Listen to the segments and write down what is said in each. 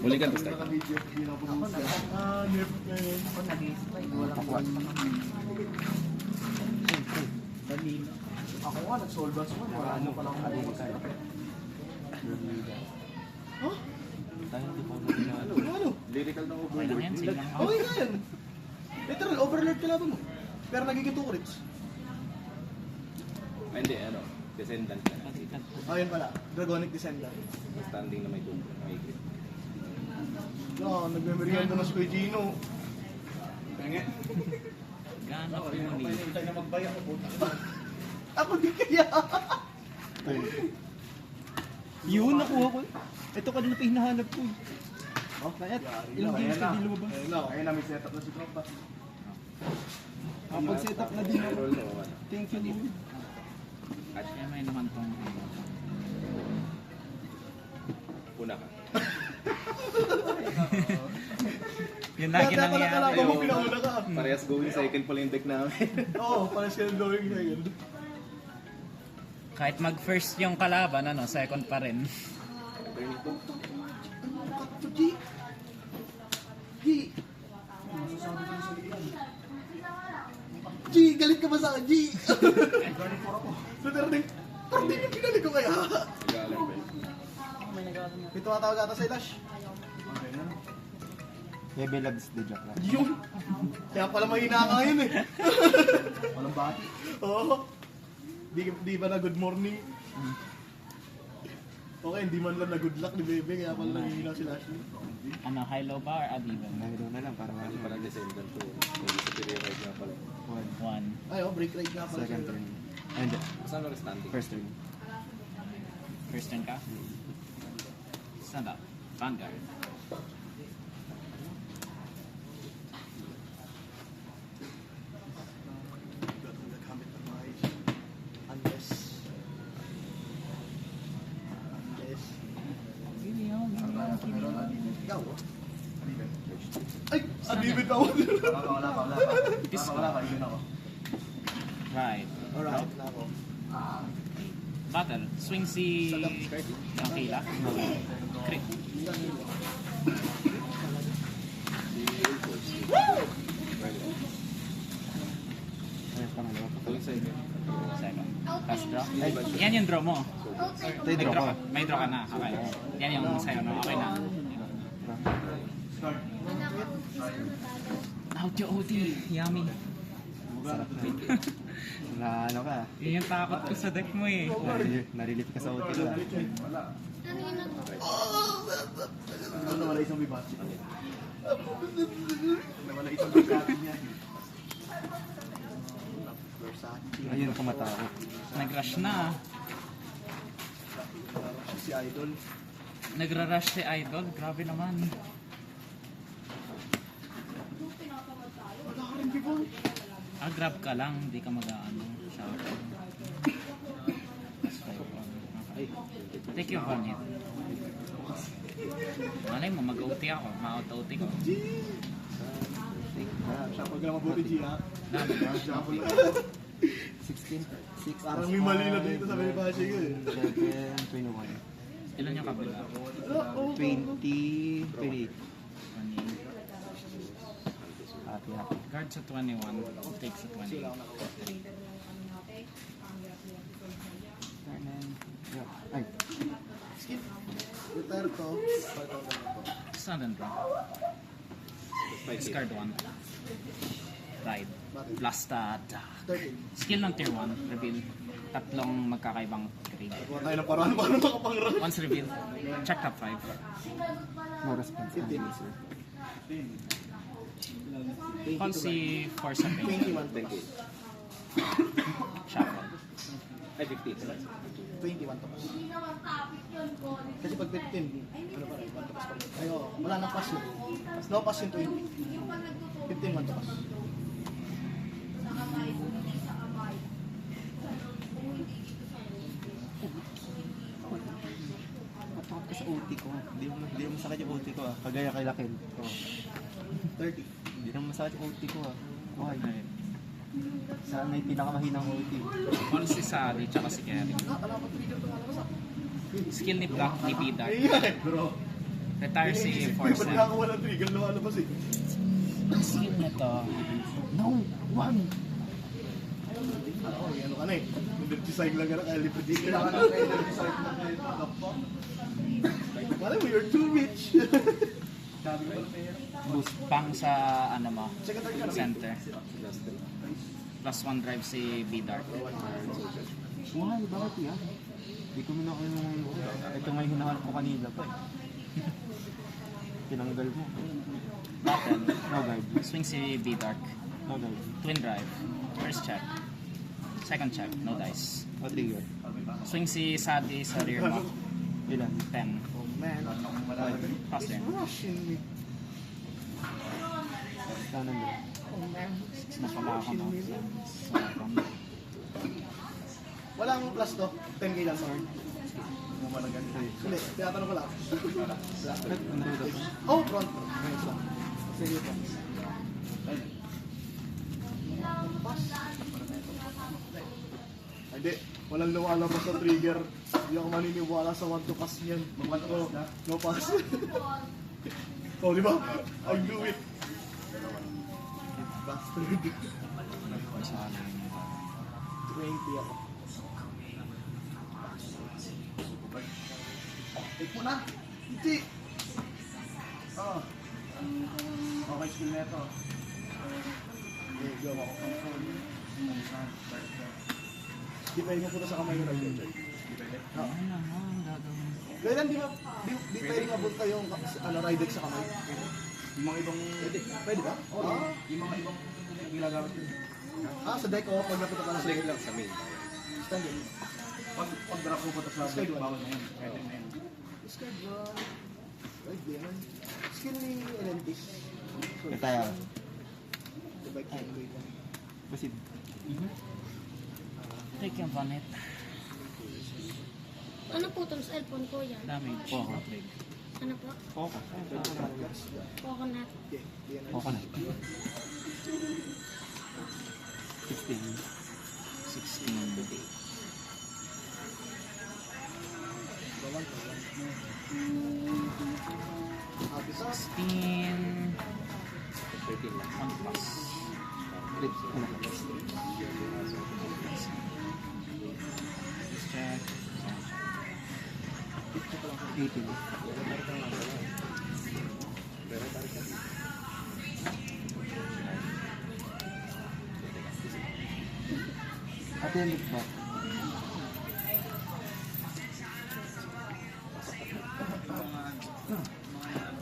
Bulikan to start. Ako nag-i-spy. Walang buwan pa naman. Ako nga, nag-solve us mo. Ano pa lang ako. Huh? Ano? Lyrical ng Okay lang yan, same lang ako. Okay nga yan. Literal, overload ka lang mo. Pero nagiging 2 crits. Hindi, ano, descendant na. Ayun pala, Dragonic Descendant. Standing na may tubo. May grip. No, nagme-merienda na si Kuya Gino. Gana po ni. na magbaya ko puta. Ako di kaya. Yun, nakuha ko. Ito kanina pa hinahanap ko. Oh, kaya Ilang games na di lumabas? Ayun na, may setup na si Tropa. Kapag-set up na din ako. Roll o ano. Thank you, Lord. Kaya may naman tong Una ka. yun lagi Kaya pala nangyayari. kalaban mo, pinauna ka. Parehas going cycle pala yung deck namin. Oo, parang siya going na yun. Kahit mag-first yung kalaban, ano, second pa rin. Turn ito. G! G! G! Galit ka ba sa akin, G? Sa turning yung pinali ko kaya. Nag-aalam ba yun? May tumatawag ata sa Ilash. Bebe loves the joke lang. Yun! Kaya pala mahina ka ngayon eh. Walang bati. Oo. Di ba na good morning? Okay, hindi man lang na good luck ni Bebe, kaya pala nanghihina si Lashley. Ano, high low ba or odd even? Nahilo na lang para wala. Ano parang descendant to. Hindi superior ride nga pala. One. Ay, oh, break ride nga pala. Second siya. turn. And Saan mo standing? first turn. First turn ka? Stand up. Vanguard. Nagkamit ng mga age. Unless... Ikaw, oh. Ay! Adibit ako. Wala pa. Right. Alright, na ako. Battle. Swing si... Ang Kayla. Crit. Ayun, pangalawa pa. Going cycle. Second. Pass draw. Yan yung draw mo. Ito yung draw ko. May draw ka na. Okay. Yan yung sa'yo, no? Okay na. Out yung OT. Yummy. Wala ano ka. Yun yung takot ko sa deck mo eh. Narilip ka sa OT ka. Ano nawala isang bibat? Nawala isang bibat niya. Ayun ako matakot. Nag-rush na. Si Idol. Nagra-rush si Idol. Grabe naman. Wala ka rin before. Grab ka lang. Hindi ka mag-ano. Shout. Okay. Take your one hit. Malay mo, mag-OT ako. Ma-out-OT ko. Siya pag na mabuti, G, ha? Siya pag 16. 6. Parang may mali na dito sa Bonifacio ko eh. 11, 21. Ilan yung kabila? 20, 28. Happy. Guard sa 21. Take sa 20. Ay, Skip. Retire to. Sudden draw. Discard 1. Ride. Blasta. 13. Skill ng tier 1. Reveal. Tatlong magkakaibang grade. Huwag tayo ng paraan paano makapangrang. Once reveal, check top 5. no response. Sir. Call si Force of Pain. 21 to pass. Shuffle. Ay, 15. 21 to pass. Kasi pag 15, ano pa rin, 1 to pass pa rin. Ay, oo, wala nang pass yun. No pass yung 20. 15, 1 to pass. Matakot ka sa OT ko. Hindi mo masakit yung OT ko ah. Kagaya kay Lakin. Oh. 30. Hindi naman masakit yung OT ko ah. Why? Saan may pinakamahinang OT? Call si Sally, tsaka si Kerry. Skill ni Black, ni P-Dark. Ayan, bro. Retire si Iniisip ko, Force ba't nga ako walang trigger lumalabas eh. Skill na to. No! One! Ako, ano ka na eh. Energy sign lang ka na, kaya libre din ka na. Energy sign lang na ito. Alam mo, you're too rich. Boost pang sa ano mo, Second turn ka na. center. Justin. Plus 1 drive si B-Dark. Why? Bakit yan? Hindi ko minako yung... Ito nga yung hinahanap ko kanina pa eh. Tinanggal mo. Button. No guide. Swing si B-Dark. No guide. Twin drive. First check. Second check. No dice. O trigger. Swing si Sadi sa rear mo. Ilan? 10. Oh man. Pass It's turn. rushing me. Kanan din. Oh man. Napala ako no. Sa button. Walang plus to. 10k lang sa Hindi, tinatanong ko lang. Ano ito? Oh, front. Ganun lang. Sige po. Pass. Hindi, walang lumalabas sa trigger. Hindi ako maniniwala sa 1 to pass niyan. Oh, no pass. Oh, di ba? I do it. Bastard. Sa ano yun. 20 ako. Take mo na. Hindi. Oh. Okay, skill na ito. Okay, go. Di pwede mo punta sa kamay ng right side. Ano naman gagawin? Kailan di pwede mabunta yung ano, ride deck sa kamay? Yung mga ibang... Pwede ba? Yung mga ibang ginagamit yun. Sa deck o pag napunta ka na sa Flick deck. lang sa main. Stand yun. Pag drop mo pa sa Slide one. bawal na yun. Pwede na yun. Discard one. Right there. Skill ni Elentis. Retire. Divide time ko ito. Proceed. Take yung bonnet. Ano po itong cellphone ko yan? Dami po ako trade. Ano po? Poco. Coconut. Okay, di yan. Poco na. 16. 16. Bawal pa yan. Happy sa 16. 13 lang. 1 plus. Clips. Just check. 18. Pero tarik ka. Ate yung ba?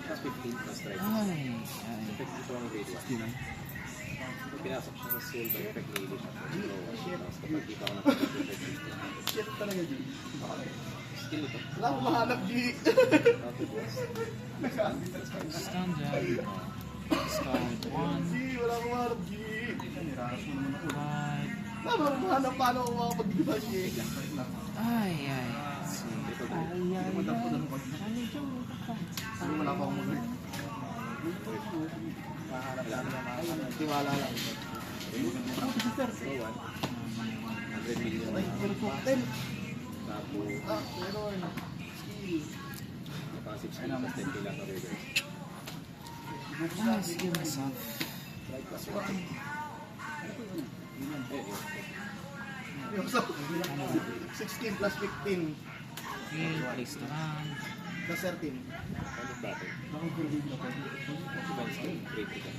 Plus 15 plus strike. Ay. Effect ito ang radio. 16. Pinasok siya sa soul by effect ni Illy siya. Tapos kapag kita ko na shit talaga, G. skill ito. Wala akong mahanap, G. Standard. Discard 1. G, wala akong mahanap, G. Right. Wala akong mahanap paano ako makapag-diba, G. Ay, ay. See. Ito tayo. Wala pa akong mag-rig. Tiwala lang. So 1. 100 million. Ay, pero po, 10. Tapos, Meron. Skill. passive skill plus 10 kailangan ka reverse. Ah, skill na sa. Right plus 1. Eh, So, 16 plus 15 Skill, place to run. plus 13. kind of battle. Divine skill, critical.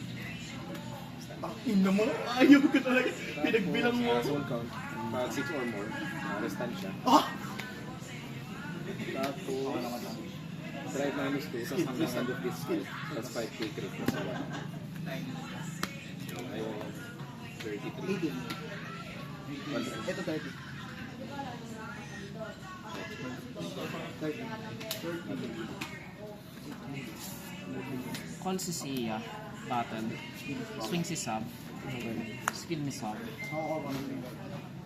Ina mo, ayaw ko talaga. Pinagbilang mo. Tapos, soul count. Pag 6 or more, restant siya. Ah! Tapos, drive minus 2, tapos hanggang end of this skill. Plus 5k crit plus 1. Ayun, 33. 18. 1 drive. Ito 30. 30. 30. Call si Sia. Battle. Swing si Sub. Skill ni Sub. Ako ko ng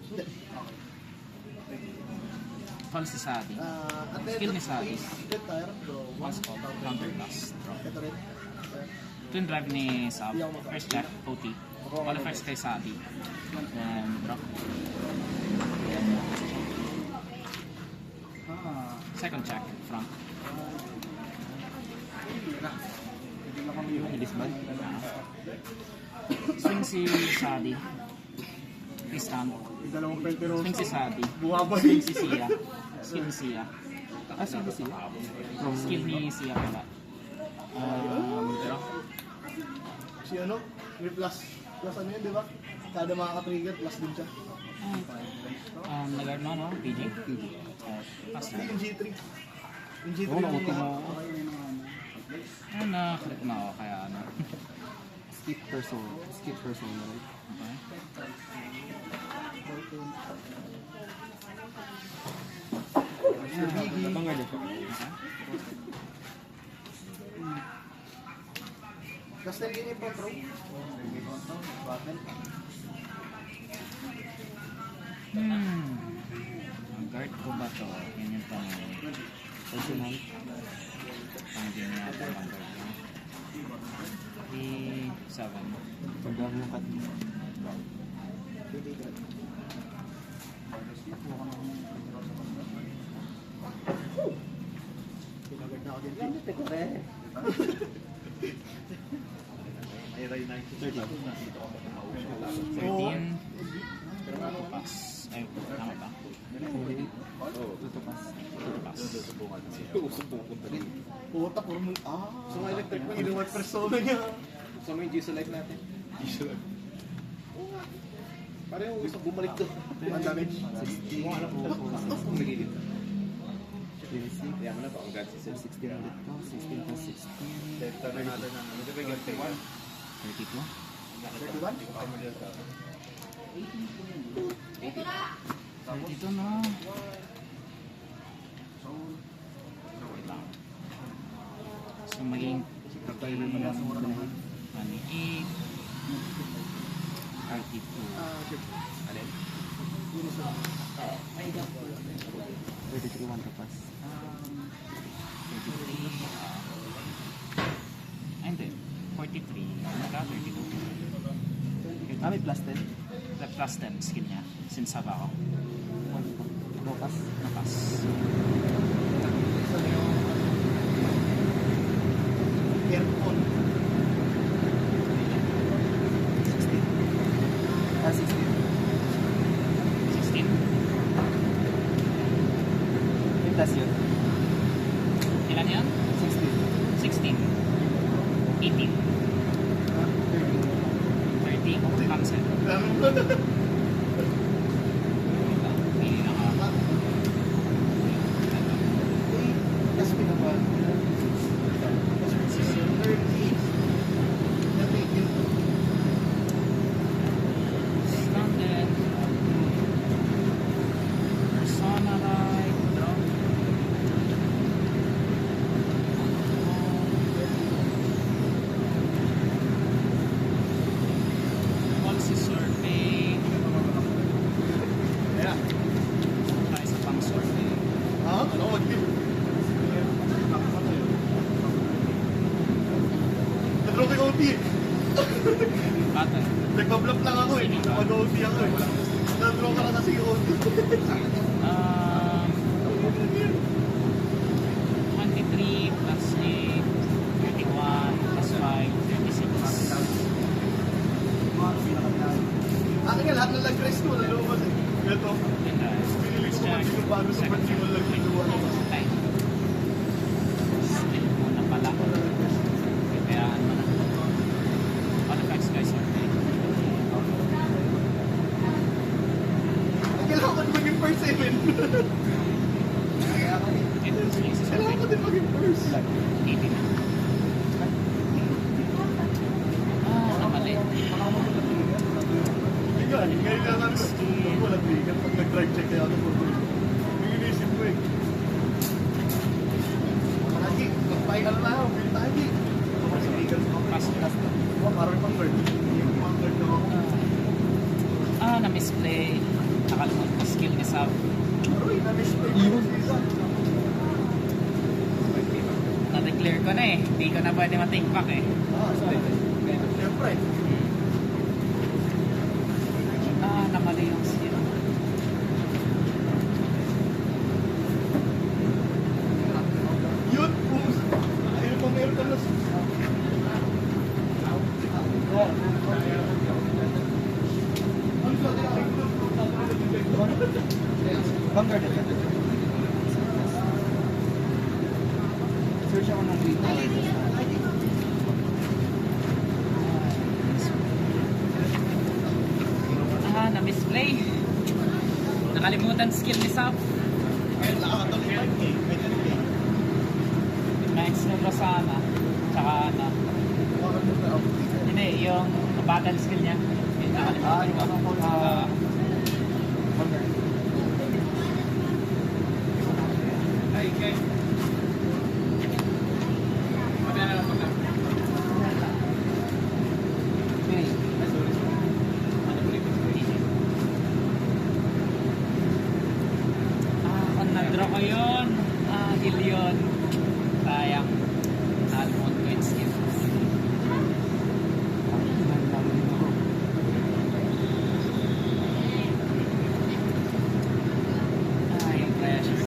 Hindi. Call si Sadi. At Skill ni Sadi. Retire, bro. Once call. Counter blast. Draw. Ito rin. Twin drive ni Sub. First check. OT. All first kay Sadi. Then drop. Second check. Front. Ilis ba? Swing si Sadi. Tristan. Yung dalawang penteroso. Swing si Sadi. Buwabay. Swing si Sia. Skill ni Sia. Ah, sige siya. Skill ni Sia pala. Si ano? May plus ano yun, di ba? Kada makaka-trigger, plus din siya. Nag-art mo, no? PG? Pass na. Yung G3. Yung G3 Oo, nakuti mo. Na-click na ako, kaya ano. Skip person. Skip person, right? Okay. Natanggal ito. Plus 10 game yung control. Ang guard ko ba to? Yan yung tanong. Personal. Hindi niya ito ang guard ko. 3-7. Pagdami yung cut. Pinagad na ako din. May Ray 90. Third lang. 13. Pass. Ay, tama ba? Oo. Tuto pass. Pass. Susubukan kasi. Susubukan pa rin. Puta, puro mo. So may electric mo, inuwat persona niya. So may G select natin. G select. Parang gusto bumalik doon. Ang damage. 60. Ang nagigit. 26. Kaya mo na to, ang God si 16 ulit to. 16 plus 16. Delta na natin ang ano ba yung 31? 32. 31? 32 na. Wait lang. So maging 28. 32. Alin? 33 one to pass. 33. Ay, hindi. 43. Ano ka? 32. Ah, may plus 10. Plus 10 skill niya. Since haba ako. No pass. Napas. Aircon. 16. Ah, 16. 16. May plus yun. Ilan yan? 16. 16. 18. 30. Cancel. Pili na ka. Yes, pinabal. 30. Natigil. Standard. Persona right. Draw. Policy survey. Kaya. Tayo sa pang survey. Ha? Ano? Wag din. Nag-drop yung OT. Battle. Nagpa-block lang ako eh. Nag-OT ako eh. Nag-draw ka na kasi yung OT. 23 plus 8, 31 plus 5, 36. Akin nga lahat ng lag-rest ko. Nalumabas eh. Ito. And Pinili ko man yung bago sa pag-simul lag-rest. Ay. Still muna pala. Kayaan mo na. Ano facts guys? Kailangan ko din maging first seven. Ito sige sa Kailangan ko din maging first. 80 na. Namali. Ngayon na sabi ko, wala trigger pag nag-drive check kaya ako po. Yung inisip ko eh. Lagi, magpahay ka na lang ako, pili tayo di. Kapag si trigger sa Pass. parang pang third. Yung pang third na ako. Na-misplay. Nakalimut ko skill ni Sab. Aroy, na-miss ko yung season. Na-declare ko na eh. Hindi ko na pwede ma-take back eh. Siyempre. Namali yung skill. Yun, ayun pa meron ka na. Vanguard agad. Search ako ng video. Na-misplay. Nakalimutan skill ni Sap. Max na sana. Tsaka ano. Hindi, yung battle skill niya. Yung nakalimutan ko. Vanguard.